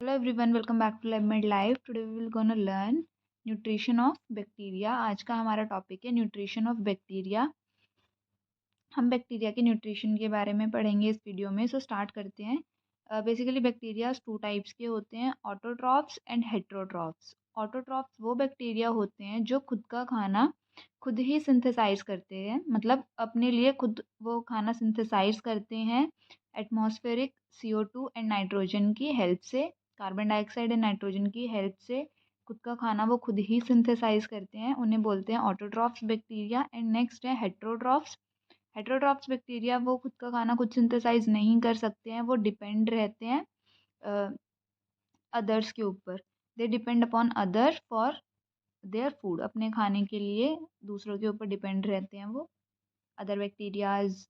Hello everyone, welcome back to LabMed Live. Today we will gonna learn nutrition of bacteria. आज का हमारा topic है nutrition of bacteria. हम bacteria के nutrition के बारे में पढ़ेंगे इस वीडियो में। सो स्टार्ट करते हैं। बेसिकली बैक्टीरिया टू टाइप्स के होते हैं, ऑटोट्रॉफ्स एंड हेट्रोट्रॉफ्स। ऑटोट्रॉफ्स वो बैक्टीरिया होते हैं जो खुद का खाना खुद ही सिंथेसाइज करते हैं, मतलब अपने लिए खुद वो खाना सिंथेसाइज करते हैं एटमॉस्फेरिक CO2 एंड नाइट्रोजन की हेल्प से, कार्बन डाइऑक्साइड एंड नाइट्रोजन की हेल्प से खुद का खाना वो खुद ही सिंथेसाइज करते हैं। उन्हें बोलते हैं ऑटोट्रॉफ्स बैक्टीरिया। एंड नेक्स्ट है हेट्रोट्रॉफ्स। हेट्रोट्रॉफ्स बैक्टीरिया वो खुद का खाना खुद सिंथेसाइज नहीं कर सकते हैं, वो डिपेंड रहते हैं अदर्स के ऊपर। They depend upon other for their food. अपने खाने के लिए दूसरों के ऊपर डिपेंड रहते हैं वो, अदर बैक्टीरियाज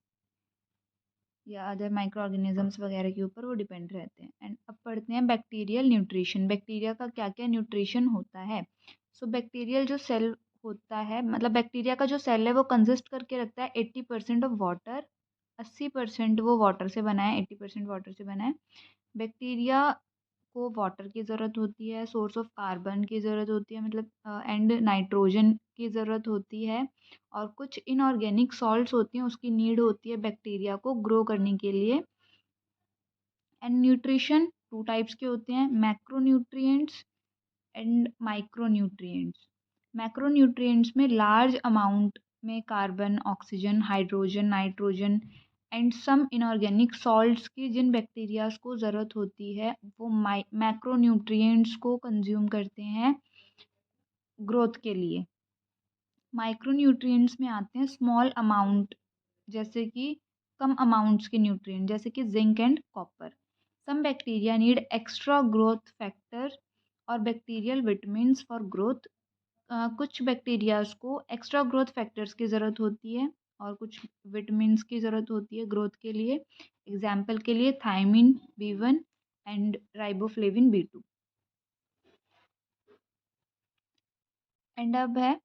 या अदर माइक्रो ऑर्गेनिजम्स वगैरह के ऊपर वो डिपेंड रहते हैं। एंड अब पढ़ते हैं बैक्टीरियल न्यूट्रिशन। बैक्टीरिया का क्या क्या न्यूट्रिशन होता है। सो बैक्टीरियल जो सेल होता है, मतलब बैक्टीरिया का जो सेल है वो कंसिस्ट करके रखता है 80% ऑफ वाटर। 80% वो वाटर से बना है, 80% वाटर से बना है। बैक्टीरिया को वाटर की ज़रूरत होती है, सोर्स ऑफ कार्बन की ज़रूरत होती है, मतलब एंड नाइट्रोजन की ज़रूरत होती है, और कुछ इनऑर्गेनिक सॉल्ट्स होती हैं, उसकी नीड होती है बैक्टीरिया को ग्रो करने के लिए। एंड न्यूट्रिशन टू टाइप्स के होते हैं, मैक्रोन्यूट्रिएंट्स एंड माइक्रोन्यूट्रिएंट्स। मैक्रोन्यूट्रिएंट्स में लार्ज अमाउंट में carbon, oxygen, hydrogen, nitrogen and some inorganic salts की जिन बैक्टीरियाज को ज़रूरत होती है वो मैक्रोन्यूट्रिएंट्स को कंज्यूम करते हैं ग्रोथ के लिए। माइक्रोन्यूट्रिएंट्स में आते हैं स्मॉल अमाउंट, जैसे कि कम अमाउंट्स के न्यूट्रिएंट, जैसे कि zinc and copper. Some bacteria need extra growth factor और बैक्टीरियल विटामिन्स फॉर ग्रोथ। कुछ बैक्टीरियाज को एक्स्ट्रा ग्रोथ फैक्टर्स की ज़रूरत होती है और कुछ विटामिन्स की ज़रूरत होती है ग्रोथ के लिए। एग्जाम्पल के लिए thiamine B1 and riboflavin B2। And अब है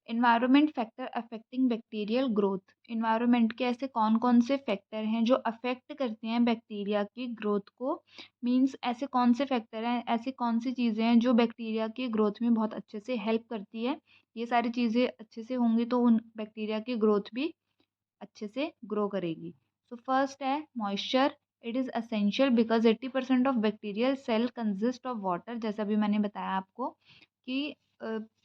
environment factor affecting bacterial growth. Environment के ऐसे कौन कौन से फैक्टर हैं जो अफेक्ट करते हैं बैक्टीरिया की ग्रोथ को। मींस ऐसे कौन से फैक्टर हैं, ऐसी कौन सी चीज़ें हैं जो बैक्टीरिया की ग्रोथ में बहुत अच्छे से हेल्प करती है। ये सारी चीज़ें अच्छे से होंगी तो उन बैक्टीरिया की ग्रोथ भी अच्छे से ग्रो करेगी। सो फर्स्ट है moisture. It is essential because 80% of bacterial cell consist of water. जैसा भी मैंने बताया आपको कि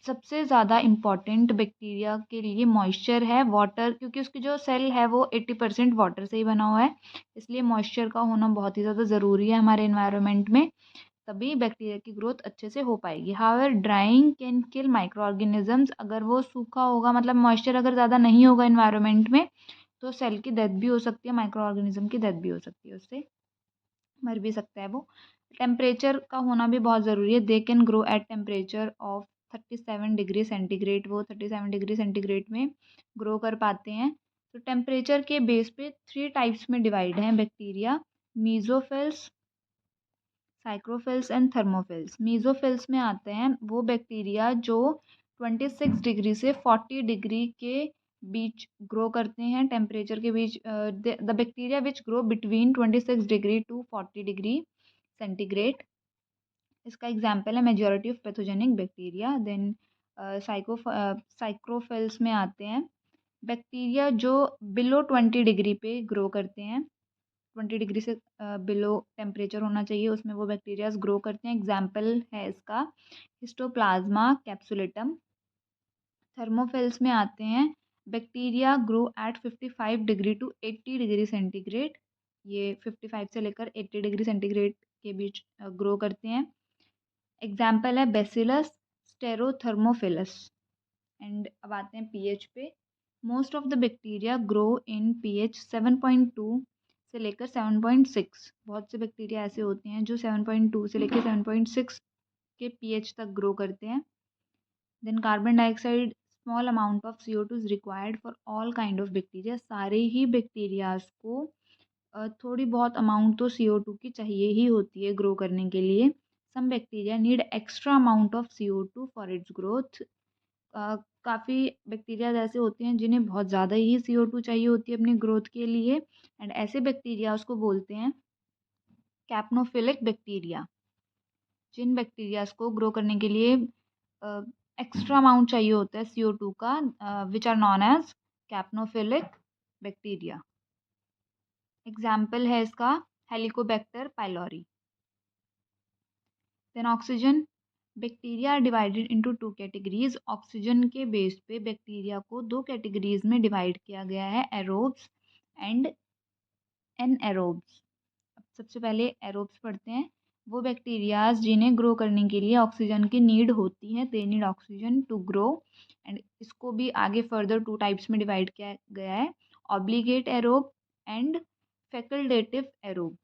सबसे ज़्यादा इम्पॉर्टेंट बैक्टीरिया के लिए मॉइस्चर है, वाटर, क्योंकि उसकी जो सेल है वो 80% वाटर से ही बना हुआ है। इसलिए मॉइस्चर का होना बहुत ही ज़्यादा ज़रूरी है हमारे इन्वायरमेंट में, तभी बैक्टीरिया की ग्रोथ अच्छे से हो पाएगी। However drawing can kill micro organisms. अगर वो सूखा होगा, मतलब मॉइस्चर अगर ज़्यादा नहीं होगा इन्वायरमेंट में, तो सेल की डेथ भी हो सकती है, माइक्रो ऑर्गेनिज्म की डेथ भी हो सकती है, उससे मर भी सकता है वो। टेम्परेचर का होना भी बहुत ज़रूरी है। They can grow at temperature of 37 degree centigrade. वो 37 डिग्री सेंटीग्रेड में ग्रो कर पाते हैं। तो टेम्परेचर के बेस पे 3 टाइप्स में डिवाइड हैं बैक्टीरिया, मीज़ोफिल्स, साइक्रोफिल्स एंड थर्मोफिल्स। मीज़ोफिल्स में आते हैं वो बैक्टीरिया जो 26 डिग्री से 40 डिग्री के बीच ग्रो करते हैं, टेम्परेचर के बीच। The bacteria which grow between 26 degree to 40 degree centigrade. इसका एग्जाम्पल है majority of pathogenic bacteria. Then psychrophiles में आते हैं बैक्टीरिया जो बिलो 20 डिग्री पे ग्रो करते हैं। 20 डिग्री से बिलो टेम्परेचर होना चाहिए, उसमें वो बैक्टीरियाज ग्रो करते हैं। एग्जाम्पल है इसका हिस्टोप्लाज्मा कैप्सुलेटम। थर्मोफिल्स में आते हैं bacteria grow at 55 degree to 80 degree centigrade. ये 55 से लेकर 80 डिग्री सेंटीग्रेड के बीच ग्रो करते हैं। एग्जाम्पल है बेसिलस स्टेरोथर्मोफिलस। एंड अब आते हैं पीएच पे। Most of the bacteria grow in pH 7.2 से लेकर 7.6। बहुत से बैक्टीरिया ऐसे होते हैं जो 7.2 से लेकर 7.6 के पीएच तक ग्रो करते हैं। Then carbon dioxide small amount of CO2 is required for all kind of bacteria. सारे ही बैक्टीरियाज को थोड़ी बहुत अमाउंट तो CO2 की चाहिए ही होती है ग्रो करने के लिए। Some bacteria need extra amount of CO2 for its growth. काफ़ी बैक्टीरियाज ऐसे होते हैं जिन्हें बहुत ज़्यादा ही CO2 चाहिए होती है अपनी ग्रोथ के लिए। एंड ऐसे बैक्टीरिया उसको बोलते हैं कैप्नोफिलिक बैक्टीरिया। जिन बैक्टीरियाज को ग्रो करने के लिए एक्स्ट्रा अमाउंट चाहिए होता है CO2 का, which are known as capnophilic bacteria. Example है इसका Helicobacter pylori. Then oxygen, bacteria are divided into 2 categories. Oxygen के बेस पे बैक्टीरिया को 2 कैटेगरीज में डिवाइड किया गया है, एरोब्स एंड एनएरोब्स। सबसे पहले एरोब्स पढ़ते हैं। वो बैक्टीरियाज जिन्हें ग्रो करने के लिए ऑक्सीजन की नीड होती है, they need oxygen to grow. And इसको भी आगे फर्दर 2 टाइप्स में डिवाइड किया गया है, obligate aerobe and facultative aerobe.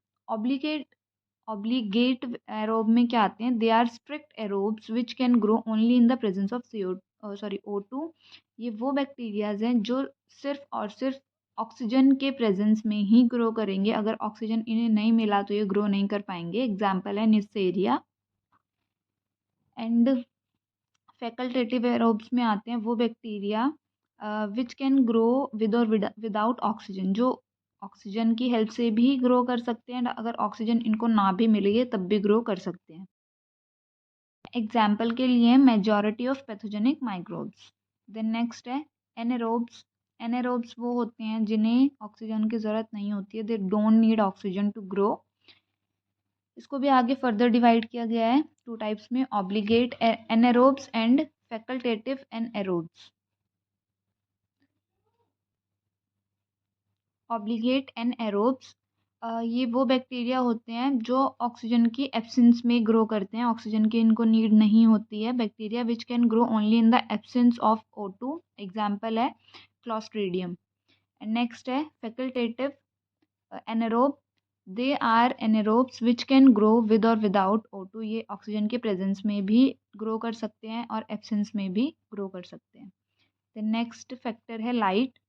Obligate aerobe में क्या आते हैं, they are strict aerobes which can grow only in the presence of O2। ये वो बैक्टीरियाज हैं जो सिर्फ और सिर्फ ऑक्सीजन के प्रेजेंस में ही ग्रो करेंगे। अगर ऑक्सीजन इन्हें नहीं मिला तो ये ग्रो नहीं कर पाएंगे। एग्जाम्पल है निस्सेरिया। एंड फैकल्टेटिव एरोब्स में आते हैं वो bacteria which can grow with or without oxygen, जो ऑक्सीजन की हेल्प से भी ग्रो कर सकते हैं, अगर ऑक्सीजन इनको ना भी मिले तब भी ग्रो कर सकते हैं। एग्जाम्पल के लिए majority of pathogenic microbes. Then next है एनारोब्स। एनारोब्स वो होते हैं जिन्हें ऑक्सीजन की ज़रूरत नहीं होती है, they don't need oxygen to grow. इसको भी आगे फर्दर डिवाइड किया गया है 2 टाइप्स में, obligate anaerobes and facultative anaerobes. Obligate anaerobes ये वो बैक्टीरिया होते हैं जो ऑक्सीजन की एब्सेंस में ग्रो करते हैं, ऑक्सीजन की इनको नीड नहीं होती है। Bacteria which can grow only in the absence of O2। Example है क्लॉस्ट्रीडियम। एंड नेक्स्ट है facultative anaerobe. They are anaerobes which can grow with or without O2। ये ऑक्सीजन के प्रेजेंस में भी ग्रो कर सकते हैं और एब्सेंस में भी ग्रो कर सकते हैं। द नेक्स्ट फैक्टर है light.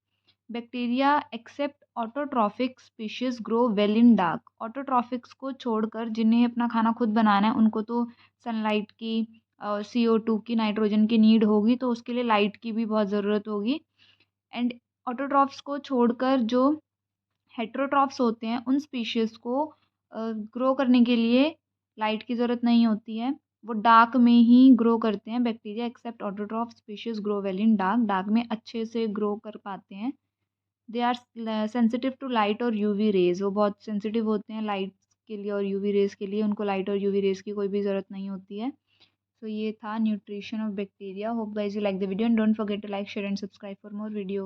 Bacteria except autotrophic species grow well in dark. Autotrophs को छोड़कर, जिन्हें अपना खाना खुद बनाना है, उनको तो सनलाइट की, CO2 की, नाइट्रोजन की नीड होगी, तो उसके लिए लाइट की भी बहुत ज़रूरत होगी। एंड ऑटोट्रॉफ्स को छोड़कर जो हेट्रोट्रॉफ्स होते हैं, उन स्पीशीज़ को ग्रो करने के लिए लाइट की ज़रूरत नहीं होती है, वो डार्क में ही ग्रो करते हैं। Bacteria except autotroph species grow well in dark. Dark में अच्छे से ग्रो कर पाते हैं। They are sensitive to light और UV रेज। वो बहुत सेंसिटिव होते हैं लाइट के लिए और UV रेज के लिए, उनको लाइट और UV रेज की कोई भी ज़रूरत नहीं होती है। सो ये था nutrition of bacteria. Hope guys you like the video and don't forget to like, share and subscribe for more video.